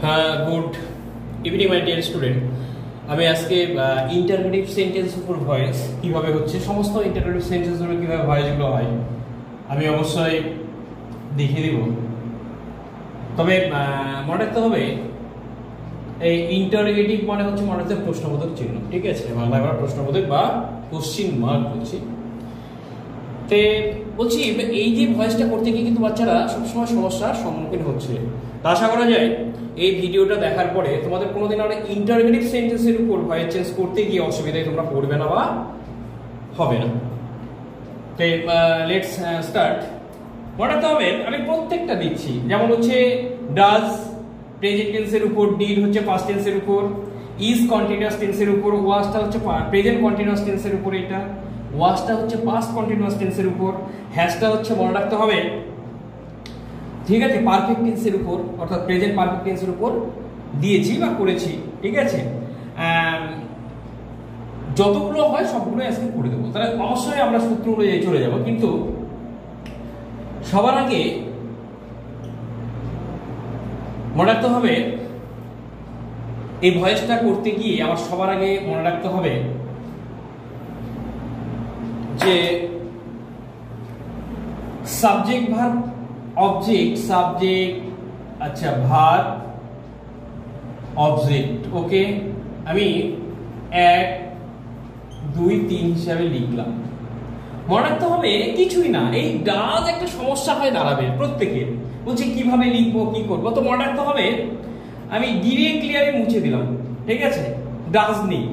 হ্যাঁ, good evening my dear student. আমি আজকে ইন্টারোগেটিভ সেন্টেন্স উপর ভয়েস কিভাবে হচ্ছে, সমস্ত ইন্টারোগেটিভ সেন্টেন্সগুলো কিভাবে ভয়েসগুলো হয় আমি অবশ্যই দেখিয়ে দিব। তবে মনে রাখতে হবে এই ইন্টারোগেটিভ মানে হচ্ছে মনে রাখতে প্রশ্নবোধক চিহ্ন, ঠিক আছে? বাংলায় আমরা প্রশ্নবোধক বা কোশ্চিন মার্ক বলছি। তে বলছি এই যে ভয়েসটা করতে গিয়ে কিন্তু বাচ্চারা সবসময় সমস্যার সম্মুখীন হচ্ছে। তা আশা করা যায় এই ভিডিওটা দেখার পরে তোমাদের কোনোদিন আর ইন্টারোগেটিভ সেন্টেন্সের উপর ভয়েস চেঞ্জ করতে গিয়ে অসুবিধায় তোমরা পড়বে না বা হবে না। তো লেটস স্টার্ট। মনে রাখতে হবে আমি প্রত্যেকটা দিচ্ছি, যেমন হচ্ছে ডাজ প্রেজেন্ট টেন্সের উপর, ডিড হচ্ছে পাস্ট টেন্সের উপর, ইজ কন্টিনিউয়াস টেন্সের উপর, ওয়াজটা হচ্ছে প্রেজেন্ট কন্টিনিউয়াস টেন্সের উপর, এটা ওয়াজটা হচ্ছে পাস্ট কন্টিনিউয়াস টেন্সের উপর, হ্যাজটা হচ্ছে মনে রাখতে হবে ঠিক আছে পারফেক্ট টেন্সের উপর, অর্থাৎ প্রেজেন্ট পারফেক্ট টেন্সের উপর দিয়েছি বা করেছি, ঠিক আছে? যতগুলো হয় সবগুলো আজকে করে দেবো। তাহলে অবশ্যই আমরা সূত্র অনুযায়ী চলে যাব, কিন্তু সবার আগে মনে রাখতে হবে এই ভয়েসটা করতে গিয়ে আমার সবার আগে মনে রাখতে হবে যে সাবজেক্ট ভার্ব অবজেক্ট, সাবজেক্ট আচ্ছা ভার্ব অবজেক্ট, ওকে? আমি 1 2 3 হিসাবে লিখলাম। মনে রাখতে হবে কিছুই না, এই ডাজ একটা সমস্যা হয়ে দাঁড়াবে প্রত্যেকের। বলছি কিভাবে লিখবো, কি করবো? তো মনে রাখতে হবে আমি ডিরেক্টলি আমি মুছে দিলাম, ঠিক আছে? ডাজ নেই,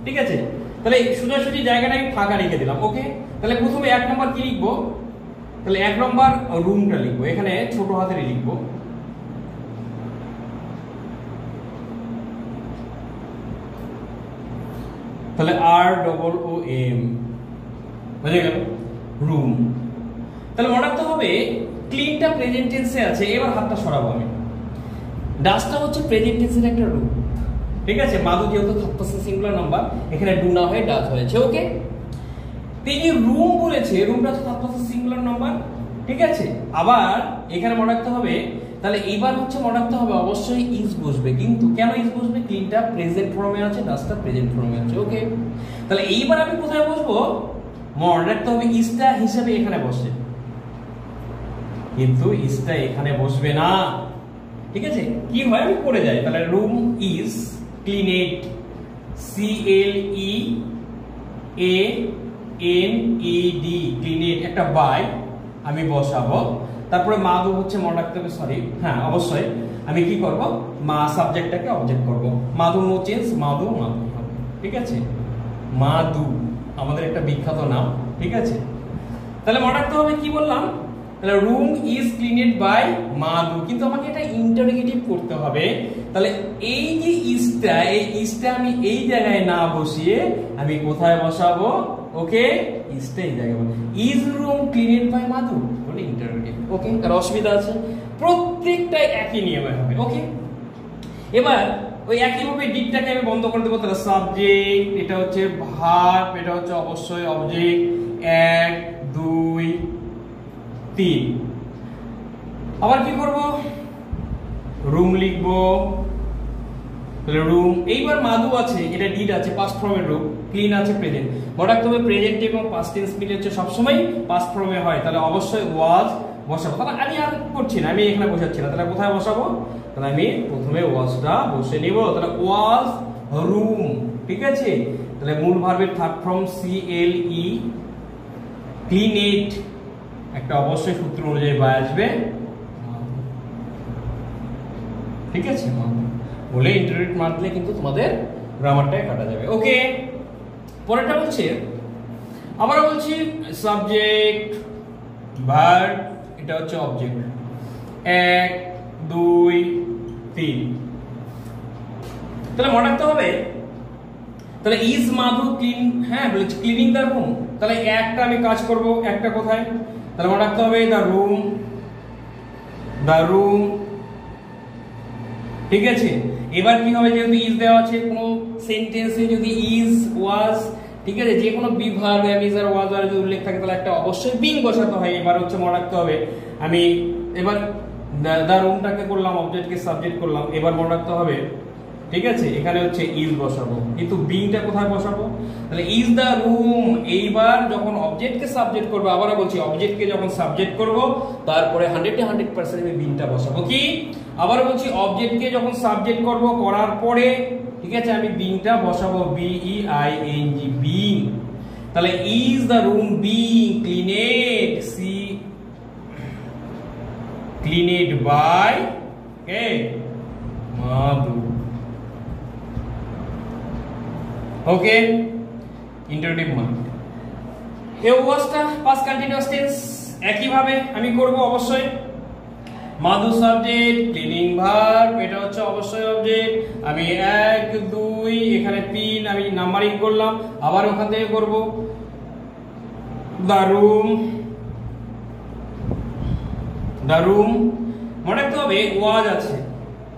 ঠিক আছে? তাহলে সোজাসুজি জায়গাটা আমি ফাঁকা রেখে দিলাম, ওকে? তাহলে প্রথমে 1 নম্বর কি লিখবো? তাহলে 1 নম্বর রুমটা লিখবো, এখানে ছোট হাতের লিখবো। তাহলে ROOM বুঝে গেল, রুম। তাহলে মনে রাখতে হবে ক্লিনটা প্রেজেন্ট টেন্সে আছে, এবার হাতটা সরাবো আমি। ডাসটা হচ্ছে প্রেজেন্ট টেন্সের একটা রূপ, ঠিক আছে? মাদু যেহেতু থার্ড পারসন সিঙ্গুলার নাম্বার, এখানে ডু না হয়ে ডাস হয়েছে, ওকে? তিনি রুম বলেছে, রুমটা হচ্ছে থার্ড পারসন সিঙ্গুলার নাম্বার, ঠিক আছে? আবার এখানে মনে রাখতে হবে, তাহলে এইবার হচ্ছে মনে রাখতে হবে অবশ্যই ইজ বসবে। কিন্তু কেন ইজ বসবে? ক্লিনটা প্রেজেন্ট ফর্মে আছে, ডাসটা প্রেজেন্ট ফর্মে আছে, ওকে? তাহলে এইবার আমি কোথায় বসবো? মনে রাখতে হবে ইজটা হিসেবে এখানে বসে, কিন্তু ইজটা এখানে বসবে না, ঠিক আছে? কি হয় আমি পড়ে যাই। তাহলে রুম ইজ ক্লিনেড, CLEANED, ক্লিনেড একটা বাই আমি বসাবো। তারপরে মাদু হচ্ছে মনে রাখতে হবে, সরি হ্যাঁ অবশ্যই আমি কি করব? মা সাবজেক্টটাকে অবজেক্ট করব। মাদু নো চেঞ্জ, মাদু মাদু, ঠিক আছে? মাদু আমাদের একটা বিখ্যাত নাম, ঠিক আছে? তাহলে মনে রাখতে হবে কি বললাম? তাহলে রুম ইজ ক্লিনেড বাই মাদু, কিন্তু আমাকে এটা ইন্টারোগেটিভ করতে হবে। তাহলে এই যে ইজটা, এই ইজটা আমি এই জায়গায় না বসিয়ে আমি কোথায় বসাবো? ওকে, ইজটা এই জায়গায় বসাবো। ইজ রুম ক্লিনেড বাই মাদু, বলে ইন্টারোগেটিভ, ওকে? আর অসুবিধা আছে? প্রত্যেকটাই একই নিয়মে হবে, ওকে? এবার ওই একইভাবে ডিডটাকে আমি বন্ধ করে দেবো। তাহলে সাবজেক্ট, এটা হচ্ছে ভার্ব, এটা হচ্ছে অবশ্যই অবজেক্ট, 1 2 3। আবার কি করব? রুম লিখবো, তাহলে রুম। এইবার মাদু আছে, এটা ডিড আছে, পাস্ট ফর্মের রূপ, ক্লিন আছে প্রেজেন্ট। মনে রাখতে হবে প্রেজেন্ট এবং পাস্ট টেন্স মিলে হচ্ছে সবসময় পাস্ট ফর্মে হয়, তাহলে অবশ্যই ওয়াজ বসাবো। তাহলে আমি আর করছি না, আমি এখানে বসাচ্ছি না। তাহলে কোথায় বসাবো? তাহলে আমি প্রথমে ওয়াজটা বসে নিব। তাহলে ওয়াজ রুম, ঠিক আছে? তাহলে মূল ভার্বের থার্ড ফর্ম CLE, ক্লিনেড একটা অবশ্যই সূত্র অনুযায়ী বাই আসবে, ঠিক আছে? বলে ইন্টারোগেটিভ মারলে কিন্তু তোমাদের গ্রামারটাই কাটা যাবে, ওকে? পরেরটা বলছে, আমরা বলছি সাবজেক্ট ভার্ব, এটা হচ্ছে অবজেক্ট, 1 2 3। তাহলে মনে রাখতে হবে তাহলে ইজ মাধু ক্লিন, হ্যাঁ বলেছি ক্লিনিং দ্য রুম। তাহলে একটা আমি কাজ করব, একটা কোথায়? তাহলে মনে রাখতে হবে দ্য রুম, ঠিক আছে? এবার কি হবে? যেহেতু ইজ দেওয়া আছে, কোনো সেন্টেন্সে যদি ইজ ওয়াজ, ঠিক আছে, যে কোনো বি ভার্ব এম আর ওয়াজ আর যদি উল্লেখ থাকে তাহলে একটা অবশ্যই বিং বসাতে হয়। এবার হচ্ছে মনে রাখতে হবে আমি এবার দা রুমটাকে করলাম অবজেক্টকে সাবজেক্ট করলাম, এবার মনে রাখতে হবে ঠিক আছে এখানে হচ্ছে ইজ বসাবো, কিন্তু বিংটা কোথায় বসাবো, তাহলে ইজ দা রুম। এইবার যখন অবজেক্টকে সাবজেক্ট করব, আবারও বলছি অবজেক্টকে যখন সাবজেক্ট করব তারপরে 100% আমি বিংটা বসাবো। কি আবারও বলছি অবজেক্টকে যখন সাবজেক্ট করব করার পরে ঠিক আছে আমি বিংটা বসাবো, B E I N G being. তাহলে is the room being cleaned, সি ক্লিনেড বাই কে মাধু। Okay interrogative mark. এই ওয়াজটা পাস্ট কন্টিনিউয়াস টেন্স একই ভাবে আমি করব অবশ্যই। মাধু সাবজেক্ট, ক্লিনিং ভার্ব, এটা হচ্ছে অবশ্যই অবজেক্ট। আমি 1 2 এখানে 3 আমি নাম্বারিং করলাম, আবার ওখান থেকে করব দা রুম। দা রুম মনে রাখতে হবে ওয়াজ আছে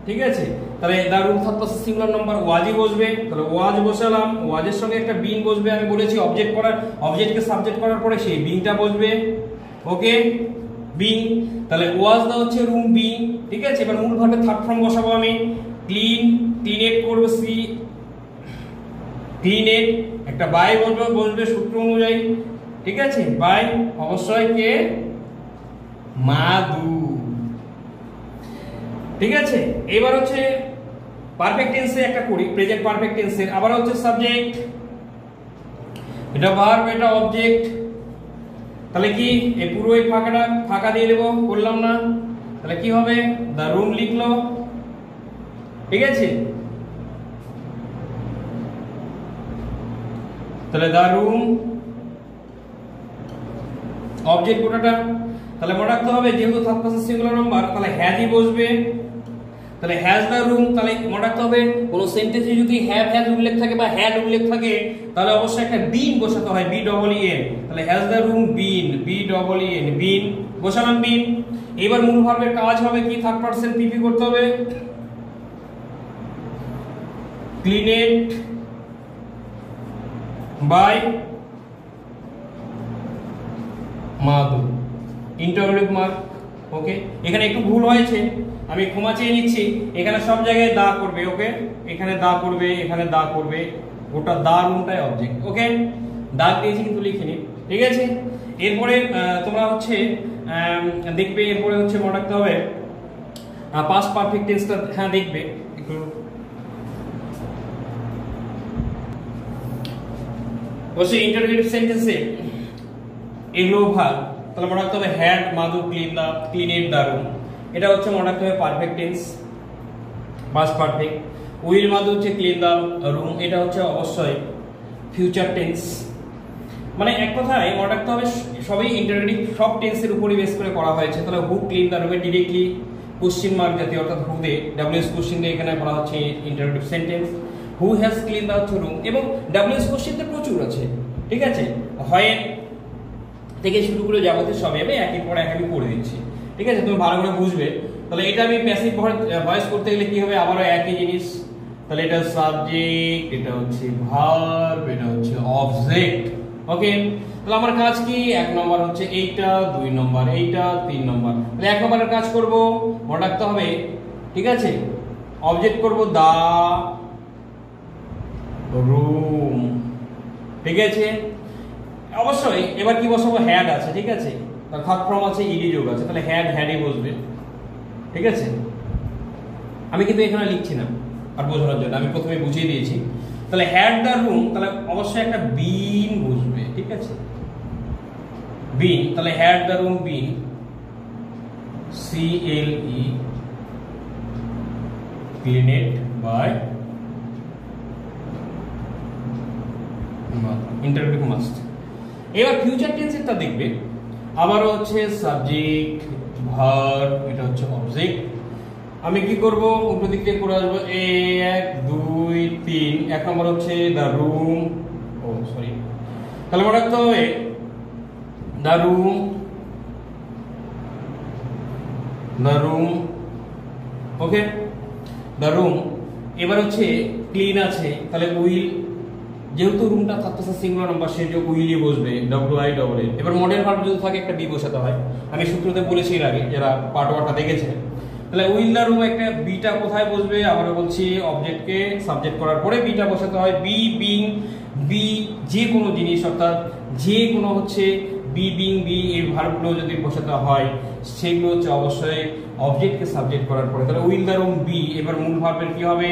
ঠিক আছে, তাহলে the room third person singular number ওয়াজই বসবে, তাহলে ওয়াজ বসালাম, ওয়াজের সঙ্গে একটা বিং বসবে। আমি বলেছি অবজেক্ট করার অবজেক্টকে সাবজেক্ট করার পরে সেই বিংটা বসবে। ওকে বিং, তাহলে ওয়াজ দা হচ্ছে রুম বিং ঠিক আছে। এবার মূল ভার্বের থার্ড ফর্ম বসাবো আমি, ক্লিন, ক্লিনেট করব সি ক্লিনেট, একটা বাই বসবে সূত্র অনুযায়ী ঠিক আছে, বাই অবশ্যই কে মাধু ঠিক আছে। এবার হচ্ছে পারফেক্ট টেন্সে একটা করি, প্রেজেন্ট পারফেক্ট টেন্সের। আবার হচ্ছে সাবজেক্ট, এটা ভার্ব, এটা অবজেক্ট। তাহলে কি এই পুরো এই ফাঁকাটা ফাঁকা দিয়ে দেব, করলাম না, তাহলে কি হবে দা রুম লিখলো ঠিক আছে। তাহলে দা রুম অবজেক্ট কোটাটা, তাহলে মনে রাখতে হবে যেহেতু থার্ড পারসন সিঙ্গুলার নাম্বার তাহলে হ্যাজই বসবে। তাহলে হ্যাজ দা রুম, তাহলে মনে রাখতে হবে কোন সেন্টেন্সে যদি হ্যাভ হ্যাজ উল্লেখ থাকে বা হ্যাড উল্লেখ থাকে তাহলে অবশ্যই একটা বিন বসাতে হয়, বি ডবল ই এন। তাহলে has the room been, B double E N been, বসালাম বিন। এবার মূল ভার্বের কাজ হবে কি থার্ড পারসন পিপি করতে হবে, ক্লিনেড বাই মাধু ইন্টারোগেটিভ মার্ক। ওকে এখানে একটু ভুল হয়েছে, আমি ক্ষমা চেয়ে নিচ্ছি। এখানে সব জায়গায় দা করবে, ওকে এখানে দা করবে, এখানে দা করবে, ওটা দা রুমটাই অবজেক্ট। ওকে দাগ দিয়েছি কিন্তু লিখিনি ঠিক আছে। এরপরে তোমরা হচ্ছে দেখবে, এরপরে হচ্ছে মনে রাখতে হবে পাস্ট পারফেক্ট টেন্সটা, হ্যাঁ দেখবে একটু অবশ্যই ইন্টারোগেটিভ সেন্টেন্সে এগুলো ভাগ। তাহলে মনে রাখতে হবে হ্যাড মাধু ক্লিনেড দা রুম, এটা হচ্ছে মনে রাখতে হবে perfect tense past perfect. Will Madhu হচ্ছে ক্লিন দা রুম, এটা হচ্ছে অবশ্যই ফিউচার টেন্স। মানে এক কথায় মনে রাখতে হবে সবই ইন্টারোগেটিভ, সব টেন্সের উপরই বেস করে করা হয়েছে। তাহলে হু ক্লিন দা রুমে ডিরেক্টলি কোশ্চেন মার্ক জাতীয় অর্থাৎ হু দে ডাব্লিউএস কোশ্চেন দিয়ে এখানে বলা হচ্ছে interrogative sentence. Who has clean the হচ্ছে রুম, এবং ডাব্লিউএস কোশ্চেন তো প্রচুর আছে ঠিক আছে, হয় থেকে শুরু করে যাবতীয় সবই আমি একের পর এক আমি করে দিচ্ছি ঠিক আছে, তুমি ভালো করে বুঝবে। তাহলে এটা আমি প্যাসিভ ভয়েস করতে গেলে কি হবে, আবারও একই জিনিস। তাহলে এটা সাবজেক্ট, এটা হচ্ছে ভার্ব, এটা হচ্ছে অবজেক্ট। ওকে তাহলে আমার কাজ কি, 1 নম্বর হচ্ছে এইটা, 2 নম্বর এইটা, 3 নম্বর। তাহলে 1 নম্বরের কাজ করব, মনে রাখতে হবে ঠিক আছে, অবজেক্ট করব দা রুম ঠিক আছে। অবশ্যই এবার কি বসাবো, হ্যাড আছে ঠিক আছে, তার থার্ড ফর্ম আছে, ইডি যোগ আছে, তাহলে হ্যাড হ্যাডই বসবে ঠিক আছে। আমি কিন্তু এখানে লিখছি না আর বোঝানোর জন্য, আমি প্রথমে বুঝিয়ে দিয়েছি। তাহলে হ্যাড দা রুম, তাহলে অবশ্যই একটা বিন বসবে ঠিক আছে, বিন। তাহলে had the room been, CLE cleaned by interrogative must. এবার ফিউচার টেন্সেরটা দেখবে, আবারও হচ্ছে সাবজেক্ট ভার্ব, এটা হচ্ছে অবজেক্ট। আমি কি করব, উল্টো দিক থেকে করে আসবো, 1 2 3। 1 নম্বর হচ্ছে দা রুম, ও সরি, তাহলে মনে রাখতে হবে the room, the room okay the room. এবার হচ্ছে ক্লিন আছে, তাহলে উইল, যেহেতু রুমটা থাকতেছে সিঙ্গুলার নাম্বার সেটা উইলই বসবে, WILL। এবার মডেল ভার্ব যদি থাকে একটা বি বসাতে হয়, আমি সূত্রতে বলেছি এর আগে যারা পার্ট 1টা দেখেছে। তাহলে উইল দ্য রুম একটা বিটা কোথায় বসবে, আবার বলছি অবজেক্টকে সাবজেক্ট করার পরে বিটা বসাতে হয়। বি বিং বি যে কোনো জিনিস, অর্থাৎ যে কোনো হচ্ছে বি বিং বি এই ভার্বগুলো যদি বসাতে হয় সেগুলো হচ্ছে অবশ্যই অবজেক্টকে সাবজেক্ট করার পরে। তাহলে উইল দ্য রুম বি, এবার মূল ভার্বের কি হবে,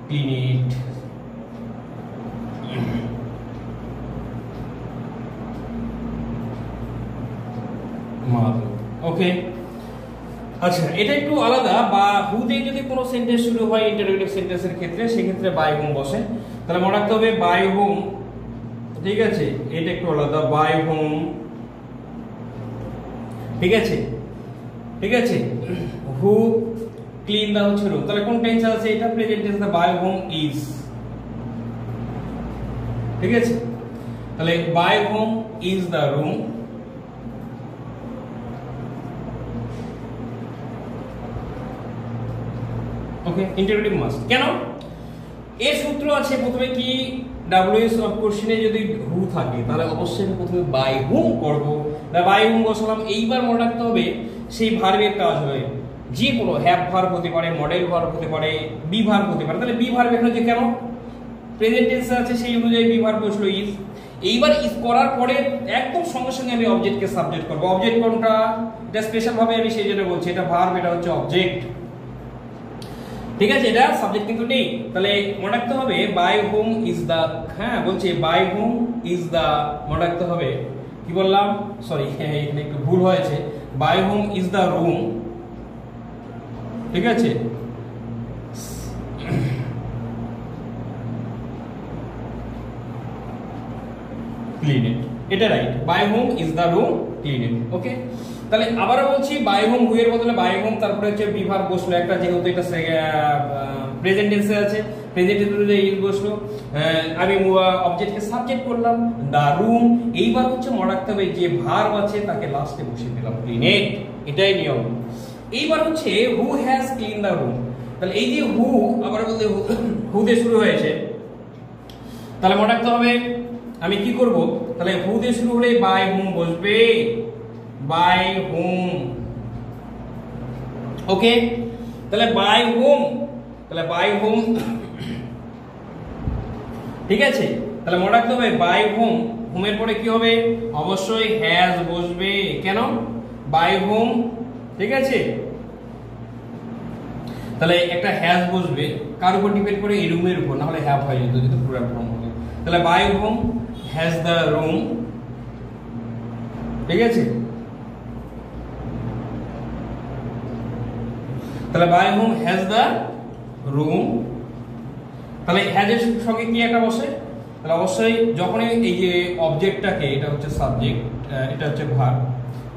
ক্লিন ইট। ওকে, আচ্ছা এটা একটু আলাদা। বা হু দিয়ে যদি কোনো সেন্টেন্স শুরু হয় ইন্টারোগেটিভ সেন্টেন্সের ক্ষেত্রে, সেক্ষেত্রে বাই হোম বসে। তাহলে মনে রাখতে হবে বাই হোম, ঠিক আছে, এটা একটু আলাদা, বাই হোম, ঠিক আছে, ঠিক আছে। হু ক্লিন দা হচ্ছে রুম, তাহলে কোন টেন্স আছে, এটা present tense, by whom is, ঠিক আছে। তাহলে by whom is the room, okay, interrogative must. কেন? এর সূত্র আছে প্রথমে কি, ডাব্লিউএস অফ কোশ্চেনে যদি হু থাকে তাহলে অবশ্যই আমি প্রথমে বাই হুম করব, বাই হুম বসালাম। এইবার মনে রাখতে হবে সেই ভার্বের কাজ হবে যে কোনো হ্যাভ ভার্ব হতে পারে, মডেল ভার্ব হতে পারে, বি ভার্ব হতে পারে। তাহলে বি ভার্ব এখানে যে কেন প্রেজেন্ট টেন্সে আছে সেই অনুযায়ী বি ভার্ব বসলো ইজ। এইবার ইজ করার পরে একদম সঙ্গে সঙ্গে আমি অবজেক্টকে সাবজেক্ট করব। অবজেক্ট কোনটা, এটা স্পেশাল ভাবে আমি সেই জন্য বলছি, এটা ভার্ব, এটা হচ্ছে অবজেক্ট, ঠিক আছে, এটা সাবজেক্ট কিন্তু নেই। তাহলে মনে রাখতে হবে বাই হোম ইজ দা, হ্যাঁ বলছি বাই হোম ইজ দা, মনে রাখতে হবে কি বললাম, সরি এখানে একটু ভুল হয়েছে, by whom is the room, ঠিক আছে, ক্লিন ইট, এটা right, by whom is the room clean it. Okay, তাহলে আবারও বলছি বাই হোম হু এর বদলে বাই হোম, তারপরে হচ্ছে বি ভার্ব বসলো একটা, যেহেতু এটা প্রেজেন্ট টেন্সে আছে, প্রেজেন্ট টেন্সে ইজ বসলো, আমি অবজেক্টকে সাবজেক্ট করলাম দা রুম। এইবার হচ্ছে মনে রাখতে হবে যে ভার্ব আছে তাকে লাস্টে বসিয়ে দিলাম, ক্লিন ইট, এটাই নিয়ম। এইবার হচ্ছে who has clean the room, তাহলে এই যে হু আবার বলতে হু দিয়ে শুরু হয়েছে, তাহলে মনে রাখতে হবে আমি কি করব, তাহলে হু দিয়ে শুরু হলে বাই হোম বসবে, বাই হোম, ওকে। তাহলে বাই হোম, তাহলে বাই হোম, ঠিক আছে। তাহলে মনে রাখতে হবে বাই হোম, হোমের পরে কি হবে, অবশ্যই হ্যাজ বসবে। কেন, বাই হোম, ঠিক আছে। তাহলে একটা হ্যাজ বসবে কার উপর ডিপেন্ড করে, এই রুমের উপর, না হলে হ্যাভ হয়ে যেত যদি প্লুরাল ফর্ম হতো। তাহলে by whom has the room, ঠিক আছে। তাহলে by whom has the room, তাহলে হ্যাজের সঙ্গে কি একটা বসে, তাহলে অবশ্যই যখনই এই যে অবজেক্টটাকে, এটা হচ্ছে সাবজেক্ট, এটা হচ্ছে ভার্ব,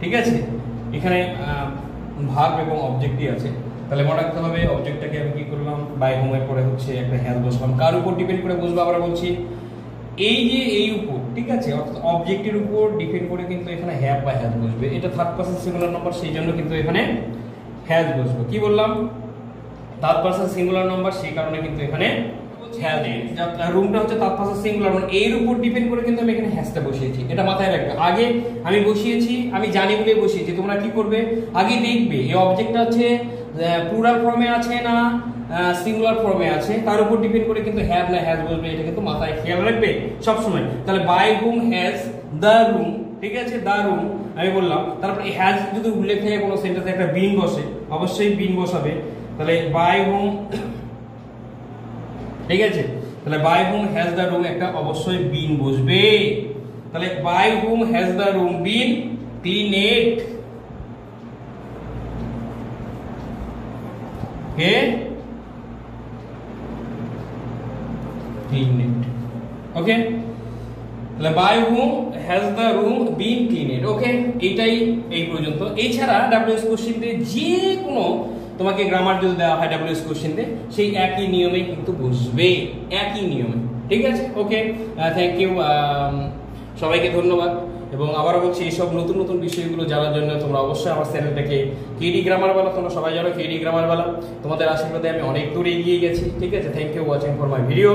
ঠিক আছে, এখানে ভার্ব এবং অবজেক্টই আছে। তাহলে মনে রাখতে হবে অবজেক্টটাকে আমি কি করলাম, বাই হোমের পরে হচ্ছে একটা হ্যাজ বসলাম, কার উপর ডিপেন্ড করে বসবো, আমরা বলছি এই যে এই উপর, ঠিক আছে, অর্থাৎ অবজেক্টের উপর ডিপেন্ড করে কিন্তু এখানে হ্যাভ বা হ্যাজ বসবে। এটা থার্ড পারসন সিঙ্গুলার নাম্বার, সেই জন্য কিন্তু এখানে হ্যাজ বসবে। কি বললাম, থার্ড পারসন সিঙ্গুলার নাম্বার, সেই কারণে কিন্তু এখানে হ্যাজ। রুমটা হচ্ছে থার্ড পারসন সিঙ্গুলার, মানে এর উপর ডিপেন্ড করে কিন্তু আমি এখানে হ্যাজটা বসিয়েছি, এটা মাথায় রাখবে। আগে আমি বসিয়েছি, আমি জানি বলে বসিয়েছি, তোমরা কি করবে আগে দেখবে এই অবজেক্টটা হচ্ছে প্লুরাল ফর্মে আছে না সিঙ্গুলার ফর্মে আছে, তার উপর ডিপেন্ড করে কিন্তু হ্যাভ না হ্যাজ বসবে, এটা কিন্তু মাথায় খেয়াল রাখবে সব সময়। তাহলে by whom has the room, ঠিক আছে, দ্য রুম আমি বললাম, তারপর এই হ্যাজ যদি উল্লেখ থাকে কোনো সেন্টেন্সে একটা বিন বসে, অবশ্যই বিন বসাবে। তাহলে বাই হুম, ঠিক আছে, তাহলে by whom has the room একটা অবশ্যই বিন বসবে। তাহলে by whom has the room been clean it, okay, clean it, okay. তাহলে by whom has the room been clean it, okay. এইটাই এই পর্যন্ত। এছাড়া ডাব্লিউএস কোশ্চেন দিয়ে যে কোনো তোমাকে গ্রামার যদি দেওয়া হয় ডাব্লিউএস কোশ্চেন দিয়ে, সেই একই নিয়মে কিন্তু বসবে, একই নিয়মে, ঠিক আছে, ওকে। থ্যাংক ইউ, সবাইকে ধন্যবাদ। এবং আবারও বলছি এইসব নতুন নতুন বিষয়গুলো জানার জন্য তোমরা অবশ্যই আমার চ্যানেলটাকে কেডি গ্রামারওয়ালা, তোমরা সবাই জানো কেডি গ্রামারওয়ালা, তোমাদের আশীর্বাদে আমি অনেক দূর এগিয়ে গেছি, ঠিক আছে। Thank you watching for my video.